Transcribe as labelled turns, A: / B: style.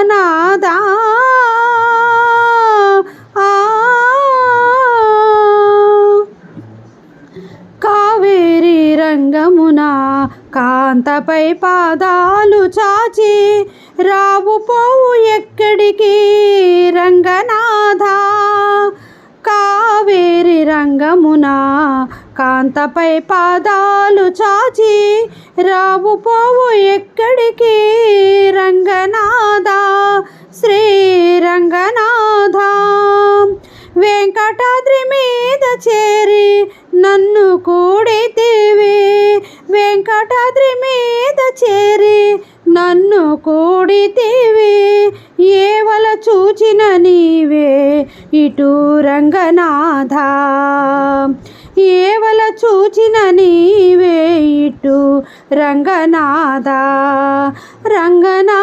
A: రంగనాథ కావేరి రంగమున కాంతపై పాదాలు చాచి రావు పోవు ఎక్కడికి రంగనాథ కావేరి రంగమున కాంతపై పాదాలు చాచి రావు పోవు ఎక్కడికి రంగనాథ శ్రీ రంగనాథ వెంకటాద్రి మీద చేరి నన్ను కూడితివి వెంకటాద్రి మీద చేరి నన్ను కూడితివి ఏవల చూచిన నీవే ఇటు రంగనాథ ఏవల చూచిన నీవే ఇటు రంగనాథ రంగనాథ